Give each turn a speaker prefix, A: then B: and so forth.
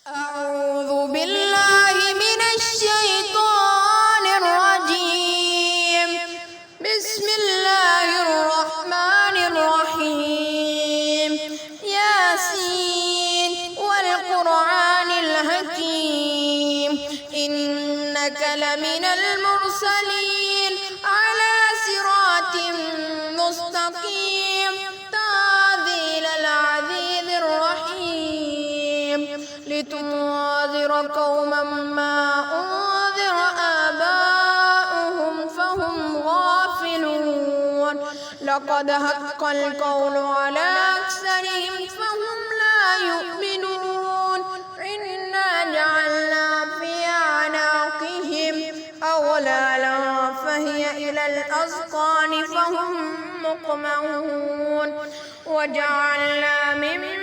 A: أعوذ بالله من الشيطان الرجيم. بسم الله الرحمن الرحيم. ياسين والقرآن الحكيم إنك لمن المرسلين على صراط مستقيم تنزيل العزيز الرحيم لتنذر قوما ما أنذر آباؤهم فهم غافلون لقد حق القول على أكثرهم فهم لا يؤمنون إنا جعلنا في أعناقهم أغلالا فهي إلى الأذقان فهم مقمحون وجعلنا من